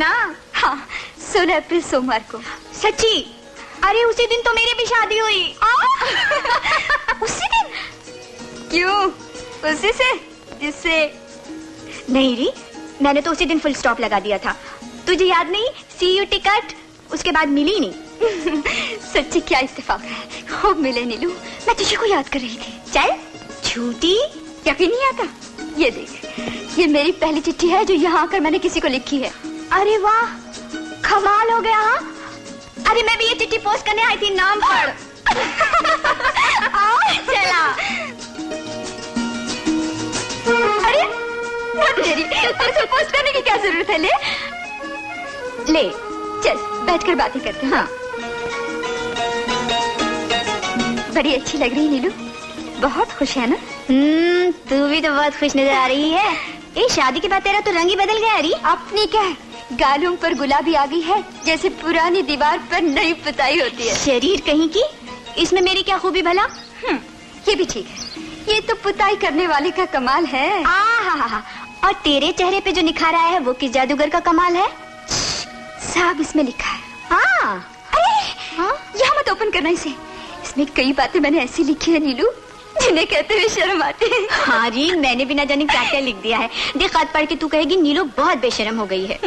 ना? हाँ, 16 अप्रैल सोमवार को। सच्ची? अरे उसी दिन तो मेरी भी शादी हुई। उसी दिन? क्यों? उसी से जिससे? नहीं री, मैंने तो उसी दिन फुल स्टॉप लगा दिया था। तुझे याद नहीं? सी यू टिकट उसके बाद मिली नहीं। सच्ची क्या इत्तेफाक है, खूब मिले नीलू। मैं तुझे को याद कर रही थी। चल झूठी, यकीन नहीं आता? ये देख, ये मेरी पहली चिट्ठी है जो यहाँ आकर मैंने किसी को लिखी है। अरे वाह, कमाल हो गया। हाँ, अरे मैं भी ये चिट्ठी पोस्ट करने आई थी, नाम पढ़। चला। अरे तेरी उसे पोस्ट करने की क्या जरूरत है? ले चल बैठकर बातें करते हैं। हाँ, बड़ी अच्छी लग रही नीलू, बहुत खुश है ना? तू भी तो बहुत खुश नजर आ रही है। ए, शादी के बाद तेरा तो रंग ही बदल गया। अरे अपनी क्या है, गालों पर गुलाबी आ गई है जैसे पुरानी दीवार पर नई पुताई होती है। शरीर कहीं की, इसमें मेरी क्या खूबी भला? ये भी ठीक है, ये तो पुताई करने वाले का कमाल है। और तेरे चेहरे पे जो निखार आया है वो किस जादूगर का कमाल है? साहब इसमें लिखा है। अरे यहाँ मत ओपन करना इसे, इसमें कई बातें मैंने ऐसी लिखी है नीलू जिन्हें कहते हुए शर्म आती है। हाँ जी, मैंने भी ना जाने क्या क्या लिख दिया है। देख, खत पढ़ के तू कहेगी नीलू बहुत बेशर्म हो गई है।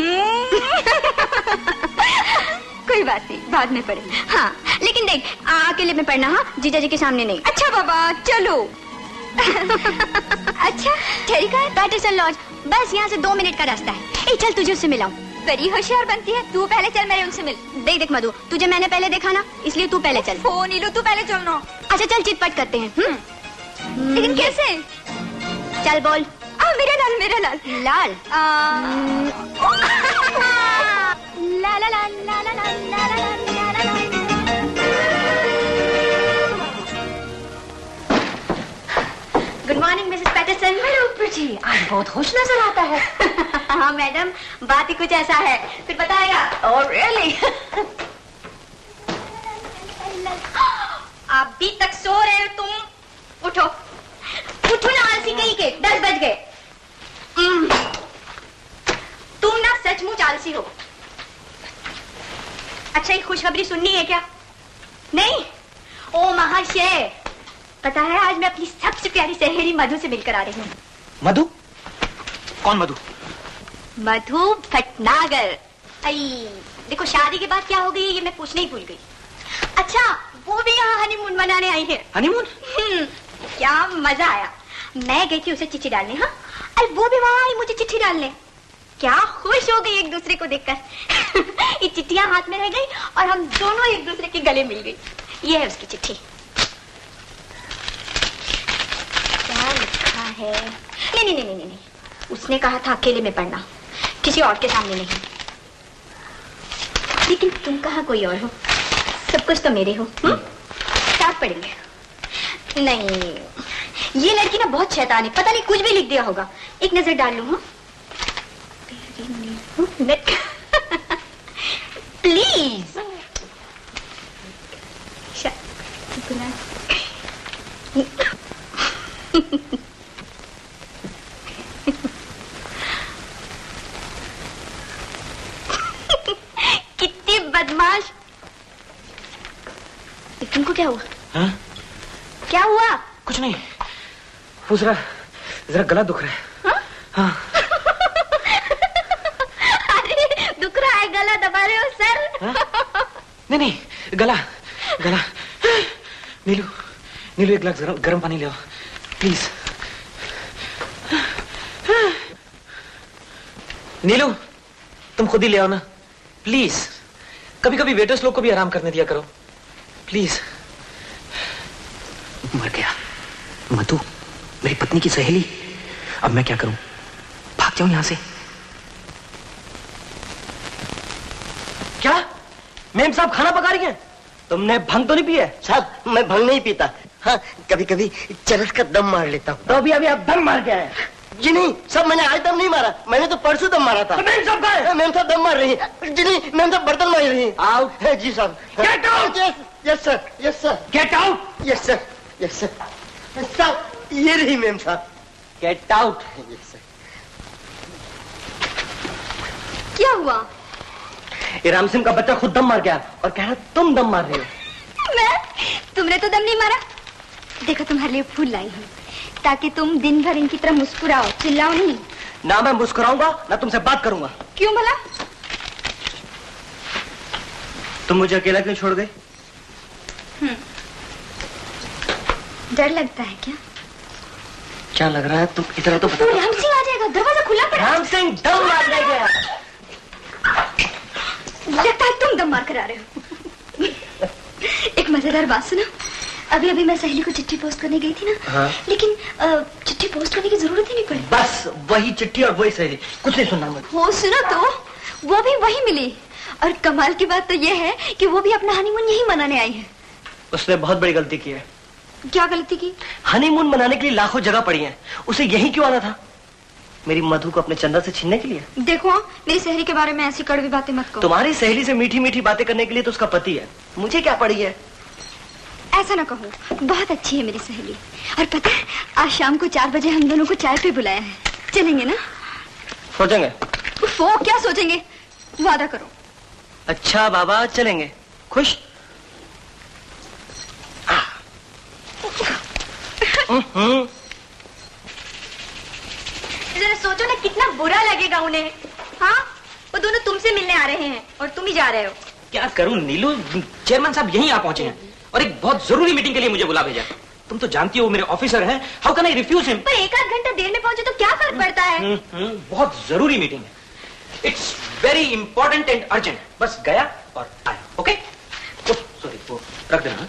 कोई बात नहीं, बाद में पढ़ेंगे। हाँ, लेकिन देख अकेले में पढ़ना। हाँ, जीजा जी के सामने नहीं। अच्छा बाबा चलो। अच्छा ठहरी कहाँ है? पैटरसन लॉज, बस यहाँ से 2 मिनट का रास्ता है। ए, चल तुझे उससे मिलाऊं। बड़ी होशियार बनती है तू, पहले चल मेरे उनसे मिल। देख मधु, तुझे मैंने पहले देखा ना, इसलिए तू पहले चल। ओ नीलू तू पहले चल ना। अच्छा चल चिटपट करते हैं। लेकिन कैसे? चल बोल। मेरा लाल, मेरा लाल। लाल? ला ला ला ला ला ला ला ला ला। Good morning Mrs Patterson. Hello Preeti, आज बहुत खुश नजर आता है। हाँ मैडम, बात ही कुछ ऐसा है, फिर बताएगा। Oh really? अभी तक सो रहे हो तुम? उठो उठो ना, आलसी कहीं के, 10 बज गए। तुम ना सचमुच आलसी हो। अच्छा, ये खुशखबरी सुननी है क्या? नहीं? ओ महाशय, पता है आज मैं अपनी सबसे प्यारी सहेली मधु से मिलकर आ रही हूँ। मधु? कौन मधु? मधु भटनागर। देखो, शादी के बाद क्या हो गई ये मैं पूछने ही भूल गई। अच्छा, वो भी यहाँ हनीमून मनाने आई है। हनीमून? क्या मजा आया। मैं गई थी उसे चिट्ठी डालने। हाँ, अरे वो भी वहाँ आई मुझे चिट्ठी डालने। क्या खुश हो गई एक दूसरे को देखकर। ये चिट्ठियां हाथ में रह गई और हम दोनों एक दूसरे के गले मिल गई। ये है उसकी चिट्ठी। क्या लिखा है? नहीं नहीं नहीं नहीं, उसने कहा था अकेले में पढ़ना, किसी और के सामने नहीं। लेकिन तुम कहाँ कोई और हो, सब कुछ तो मेरे हो। साथ पढ़ेंगे। नहीं, ये लड़की ना बहुत शैतान है, पता नहीं कुछ भी लिख दिया होगा। एक नजर डाल लूं। हाँ, प्लीज। कितनी बदमाश। तुमको क्या हुआ? हाँ? क्या हुआ? कुछ नहीं, वो जरा गला दुख रहा है। हाँ? अरे दुख रहा है, गला दबा रहे हो सर? हाँ? नहीं, गला। नीलू एक गिलास गर्म पानी ले आओ प्लीज। नीलू, तुम खुद ही ले आओ ना प्लीज। कभी कभी वेटर्स लोग को भी आराम करने दिया करो प्लीज। मर गया। मधु मेरी पत्नी की सहेली, अब मैं क्या करूं? भाग जाऊं यहां से? क्या मेम साहब खाना पका रही हैं? तुमने भंग तो नहीं पिया? साहब मैं भंग नहीं पीता। हाँ, कभी कभी चरस का दम मार लेता हूँ। तो अभी आप दम मार के आए? जी नहीं साहब, मैंने आज दम नहीं मारा, मैंने तो परसों दम मारा था। तो मेम साहब कहाँ हैं? मेम साहब दम मार रही है। जी नहीं, मेम साहब बर्तन मार रही है। आउट। जी साहब। Get out. Yes sir, yes sir. Get out. Yes sir, yes sir. साहब ये रही मेम साहब। Get out. Yes sir. क्या हुआ? ये राम सिंह का बच्चा खुद दम मार गया और कह रहा तुम दम मार रही हो। तुमने तो दम नहीं मारा। देखो तुम्हारे लिए फूल लाई हूँ ताकि तुम दिन भर इनकी तरह मुस्कुराओ, चिल्लाओ नहीं। ना मैं मुस्कुराऊंगा ना तुमसे बात करूंगा। क्यों भला? तुम मुझे अकेला क्यों छोड़ गई? डर लगता है क्या? क्या लग रहा है? तुम इधर तो बता। राम सिंह आ जाएगा, दरवाजा खुला पड़ा। राम सिंह दम मार गया। लगता है तुम दम मार कर आ रहे हो। एक मजेदार बात सुनो। अभी अभी मैं सहेली को चिट्ठी पोस्ट करने गई थी ना। हाँ? लेकिन चिट्ठी पोस्ट करने की जरूरत ही नहीं पड़ी। बस वही चिट्ठी और वही सहेली, कुछ नहीं सुनना मुझे। हो सुनो तो, वो भी वही मिली। और कमाल की बात तो ये है कि वो भी अपना हनीमून यही मनाने आई है। उसने बहुत बड़ी गलती की है। क्या गलती की? हनीमून मनाने के लिए लाखों जगह पड़ी है, उसे यही क्यों आना था? मेरी मधु को अपने चंदा से छीनने के लिए? देखो मेरी सहेली के बारे में ऐसी कड़वी बातें मत करो। तुम्हारी सहेली से मीठी मीठी बातें करने के लिए तो उसका पति है, मुझे क्या पड़ी है? ऐसा ना कहो, बहुत अच्छी है मेरी सहेली। और पता है आज शाम को 4 बजे हम दोनों को चाय पे बुलाया है। चलेंगे ना? सोचेंगे। वो क्या सोचेंगे, वादा करो। अच्छा बाबा चलेंगे। खुश? जरा सोचो ना कितना बुरा लगेगा उन्हें। हाँ, वो दोनों तुमसे मिलने आ रहे हैं और तुम ही जा रहे हो। क्या करूं नीलू, चेयरमैन साहब यहीं आ पहुंचे हैं और एक बहुत जरूरी मीटिंग के लिए मुझे बुला भेजा। तुम तो जानती हो मेरे ऑफिसर हैं, how can I refuse him? पर 1-8 घंटा देर में पहुंचे तो क्या फर्क पड़ता है? बहुत जरूरी मीटिंग है, it's very important and urgent. बस गया और आया। ओके सॉरी, वो रख देना।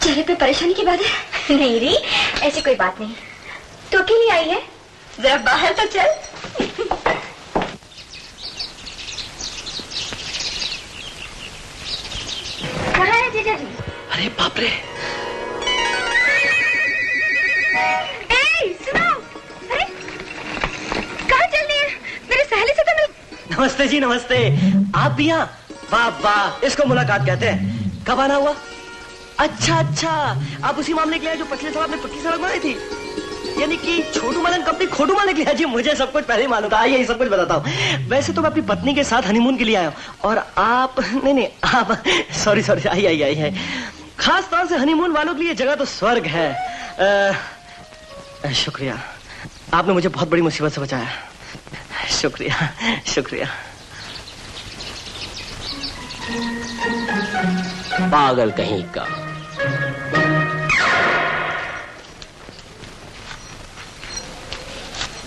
चेहरे पे परेशानी की बात है? नहीं री, ऐसी कोई बात नहीं। तो अकेली आई है, जरा बाहर तो चल। कहाँ है जीजा जी? अरे बाप रे। ए, सुनो। अरे कहाँ चल रही है? मेरी सहेली से तो मिल। नमस्ते जी, नमस्ते। आप भी यहाँ? वाह वाह, इसको मुलाकात कहते हैं। कब आना हुआ? अच्छा अच्छा, आप उसी मामले के लिए जो पिछले साल आपने पक्की सड़क बनाई थी, यानी कि छोटू मलन कंपनी खोटू मालिक लिया। जी मुझे सब कुछ पहले ही मालूम था। आइए सब कुछ बताता हूँ। वैसे तो मैं अपनी पत्नी के साथ हनीमून के लिए आया हूँ और आप नहीं आप सॉरी आइए। खास तौर से हनीमून वालों के लिए जगह तो स्वर्ग है। शुक्रिया, आपने मुझे बहुत बड़ी मुसीबत से बचाया। शुक्रिया। पागल कहीं का।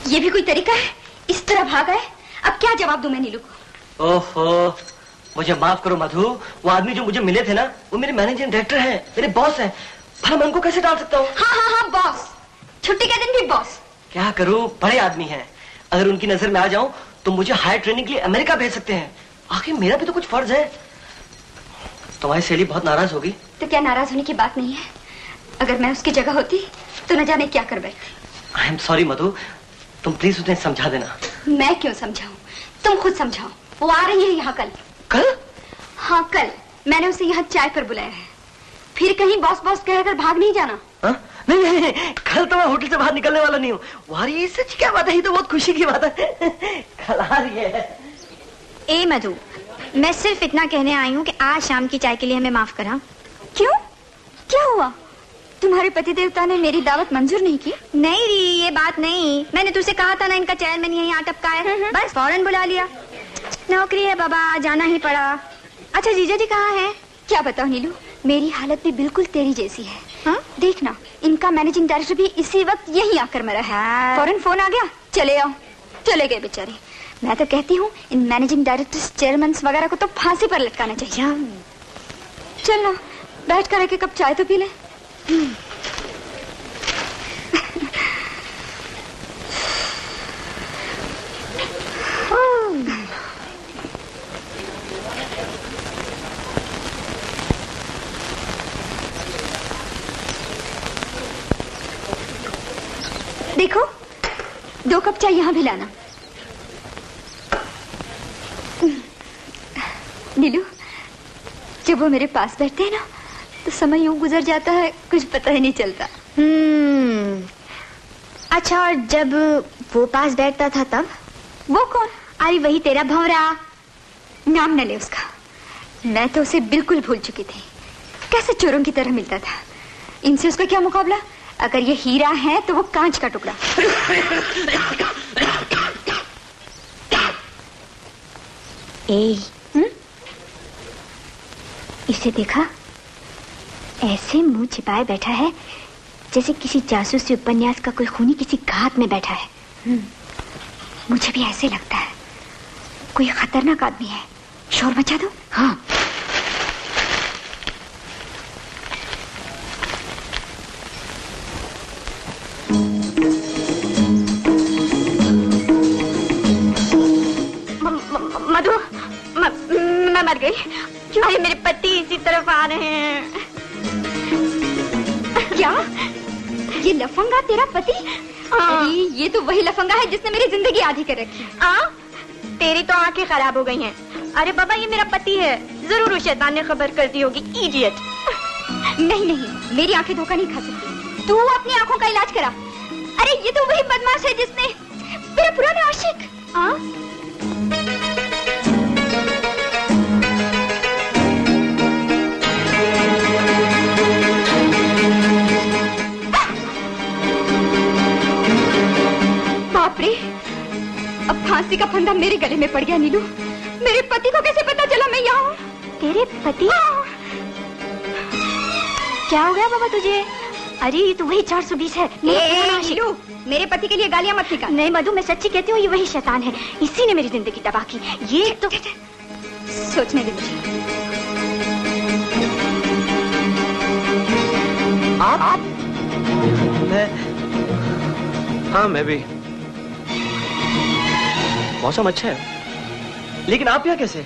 ये भी कोई तरीका है? इस तरह भाग आए? अब क्या जवाब दूं मैं नीलू को? ओहो, मुझे माफ करो मधु। वो आदमी जो मुझे मिले थे ना, वो मेरे मैनेजिंग डायरेक्टर हैं, मेरे बॉस हैं। भला मैं उनको कैसे डाल सकता हूँ? हाँ बॉस। छुट्टी के दिन भी बॉस। क्या करूँ, बड़े आदमी हैं। अगर उनकी नजर में आ जाऊं तो मुझे हायर ट्रेनिंग के लिए अमेरिका भेज सकते हैं। आखिर मेरा भी तो कुछ फर्ज है। तुम्हारी सहेली बहुत नाराज होगी। तो क्या नाराज होने की बात नहीं है? अगर मैं उसकी जगह होती तो न जाने क्या कर बैठती। आई एम सॉरी मधु, तुम प्लीज उन्हें समझा देना। मैं क्यों समझाऊं, तुम खुद समझाओ। वो आ रही है यहाँ कल। कल? हाँ कल। मैंने उसे यहाँ चाय पर बुलाया है। फिर कहीं बॉस कहकर भाग नहीं जाना। हा? नहीं, कल तो मैं होटल से बाहर निकलने वाला नहीं हूँ। ये सच क्या बात है? ये तो बहुत खुशी की बात है। कल आ रही है। ए मधु, मैं सिर्फ इतना कहने आई हूँ कि आज शाम की चाय के लिए हमें माफ करा। क्यों? क्या हुआ? तुम्हारे पति देवता ने मेरी दावत मंजूर नहीं की? नहीं री, ये बात नहीं। मैंने तुझसे कहा था ना इनका चेयरमैन यहीं आ टपका है, बस फौरन बुला लिया। नौकरी है बाबा, जाना ही पड़ा। अच्छा जीजा जी कहाँ है? क्या बताओ नीलू, मेरी हालत भी बिल्कुल तेरी जैसी है। हाँ? देखना, इनका मैनेजिंग डायरेक्टर भी इसी वक्त यहीं आकर मरा है। फौरन फोन आ गया, चले आओ। चले गए बेचारे। मैं तो कहती हूँ इन मैनेजिंग डायरेक्टर्स, चेयरमैन वगैरह को तो फांसी पर लटकाना चाहिए। चल ना, बैठ कर एक कप चाय तो पी ले। देखो, 2 कप चाय यहाँ भी लाना। नीलू, जब वो मेरे पास बैठते हैं ना तो समय यूं गुजर जाता है, कुछ पता ही नहीं चलता। अच्छा, और जब वो पास बैठता था तब? वो कौन? अरे वही तेरा भंवरा। नाम न ले उसका, मैं तो उसे बिल्कुल भूल चुकी थी। कैसे चोरों की तरह मिलता था। इनसे उसका क्या मुकाबला? अगर ये हीरा है तो वो कांच का टुकड़ा। इसे देखा? ऐसे मुंह छिपाए बैठा है जैसे किसी जासूसी उपन्यास का कोई खूनी किसी घात में बैठा है। मुझे भी ऐसे लगता है। कोई खतरनाक आदमी है। शोर मचा दो। हाँ। मधु, मैं मर गई। अरे मेरे पति इसी तरफ आ रहे हैं। क्या? ये लफंगा तेरा पति? अरे ये तो वही लफंगा है जिसने मेरी जिंदगी आधी कर रखी। तेरी तो आंखें खराब हो गई हैं। अरे बाबा, ये मेरा पति है। जरूर उस शैतान ने खबर कर दी होगी। इडियट। नहीं नहीं, मेरी आंखें धोखा नहीं खा सकती। तू अपनी आंखों का इलाज करा। अरे ये तो वही बदमाश है जिसने मेरा पुराना आशिक। बाप रे, अब फांसी का फंदा मेरे गले में पड़ गया। नीलू, मेरे पति को कैसे पता चला मैं यहाँ हूँ? तेरे पति? क्या हो गया बाबा तुझे? अरे ये तो वही 420 है। नीलू, मेरे पति के लिए गालियाँ मत निकाल। नहीं मधु, मैं सच्ची कहती हूँ, ये वही शैतान है। इसी ने मेरी जिंदगी तबाह की। ये तो सोचने दे मुझे। आप? हाँ, मैं भी। मौसम अच्छा है। लेकिन आप यहाँ कैसे?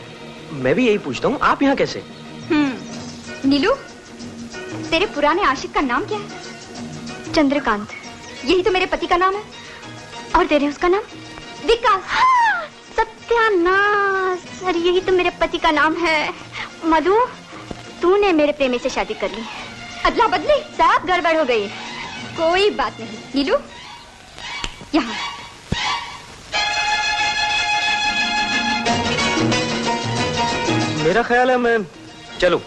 मैं भी यही पूछता हूँ, आप यहाँ कैसे? नीलू, तेरे पुराने आशिक का नाम क्या है? चंद्रकांत। यही तो मेरे पति का नाम है। और तेरे उसका नाम? विकास। सत्यानाश। अरे यही तो मेरे पति का नाम है। मधु, तूने मेरे प्रेमी से शादी कर ली। अदला बदली, सब गड़बड़ हो गई। कोई बात नहीं। नीलू, यहाँ। मेरा ख्याल है मैं चलूं।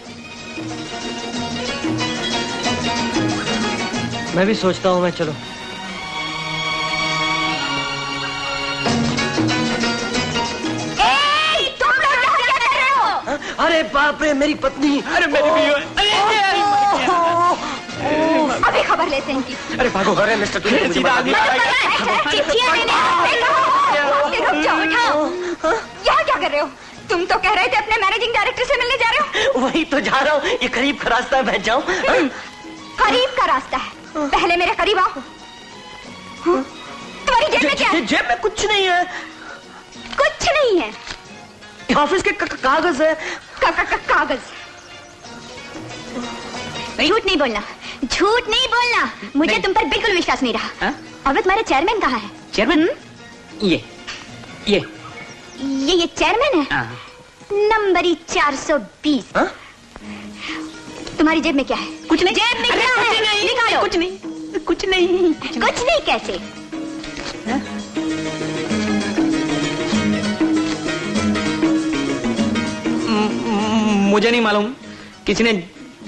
मैं भी सोचता हूँ मैं चलो। तुम लोग यहाँ क्या कर रहे हो? अरे बाप रे, मेरी पत्नी। अरे मेरी भी। अभी खबर लेते हैं इनकी। अरे भागो। अरे मिस्टर, तूने मुझे बता दिया। चिट्ठियाँ मैंने रुक जाओ, उठाओ। यहाँ क्या कर रहे हो? तुम तो कह रहे थे अपने मैनेजिंग डायरेक्टर से मिलने जा रहे हो। वही तो जा रहा हूँ। ये करीब का रास्ता है, मैं जाऊँ? करीब का रास्ता है, पहले मेरे करीब आओ। तुम्हारी जेब में क्या है? जेब में कुछ नहीं है। कुछ नहीं है? ऑफिस के कागज है। कागज? झूठ नहीं बोलना, झूठ नहीं बोलना। मुझे नहीं। तुम पर बिल्कुल विश्वास नहीं रहा। और वो तुम्हारे चेयरमैन कहाँ है? चेयरमैन? ये चेयरमैन है? नंबरी 420। तुम्हारी जेब में क्या है? कुछ नहीं। जेब में क्या है? निकालो। कुछ नहीं, कुछ नहीं। कुछ नहीं कैसे? मुझे नहीं मालूम, किसी ने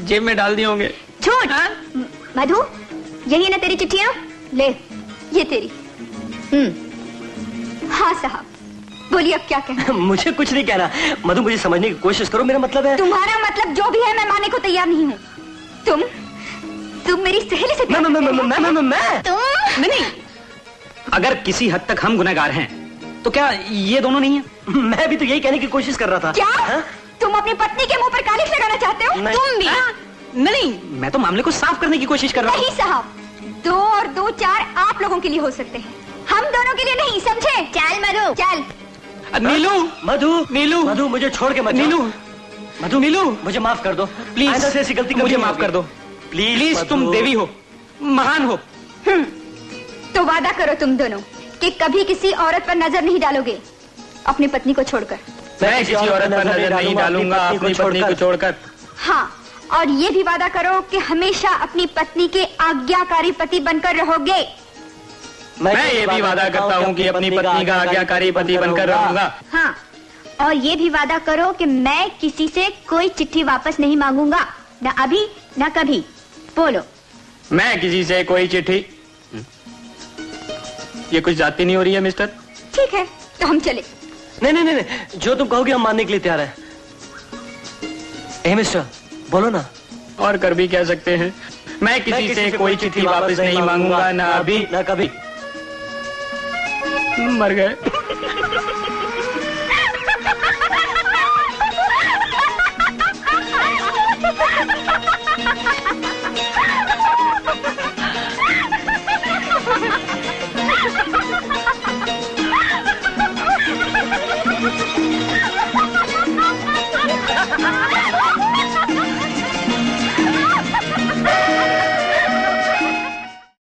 जेब में डाल दिए होंगे। झूठ। मधु, यही है ना तेरी चिट्ठियाँ? ले, ये तेरी। हाँ साहब, बोलिए अब क्या कहना? मुझे कुछ नहीं कहना। मधु, मुझे समझने की कोशिश करो। मेरा मतलब है। तुम्हारा मतलब जो भी है मैं मानने को तैयार नहीं हूँ। तुम मेरी सहेली से मैं नहीं। अगर किसी हद तक हम गुनहगार हैं, तो क्या ये दोनों नहीं है? मैं भी तो यही कहने की कोशिश कर रहा था। क्या? हा? तुम अपनी पत्नी के मुंह पर कालिख लगाना चाहते हो? नहीं। तुम भी? नहीं, मैं तो मामले को साफ करने की कोशिश कर रहा हूँ। नहीं साहब, 2 और 2 4 आप लोगों के लिए हो सकते हैं, हम दोनों के लिए नहीं, समझे? चल मधु, चल। नीलू, मधु, मधु, मुझे छोड़ के मत जाओ। नीलू, नीलू, मुझे माफ कर दो प्लीज। आइंदा से ऐसी गलती मुझे माफ कर दो प्लीज। तुम देवी हो, महान हो। तो वादा करो तुम दोनों कि कभी किसी औरत पर नजर नहीं डालोगे अपनी पत्नी को छोड़कर। मैं किसी औरत पर नजर नहीं डालूंगा अपनी पत्नी को छोड़कर। हाँ, और ये भी वादा करो कि हमेशा अपनी पत्नी के आज्ञाकारी पति बनकर रहोगे। मैं ये भी वादा करता हूँ कि अपनी पत्नी का आज्ञाकारी पति बनकर रहूंगा। हाँ, और ये भी वादा करो कि मैं किसी से कोई चिट्ठी वापस नहीं मांगूंगा, न अभी न कभी। बोलो। मैं किसी से कोई चिट्ठी। ये कुछ जाती नहीं हो रही है मिस्टर। ठीक है, तो हम चले। नहीं नहीं नहीं, जो तुम कहोगे हम मानने के लिए तैयार हैं। ए मिस्टर, बोलो ना। और कर भी कह सकते हैं, मैं किसी से कोई चिट्ठी वापस नहीं मांगूंगा, ना अभी ना कभी। मर गए।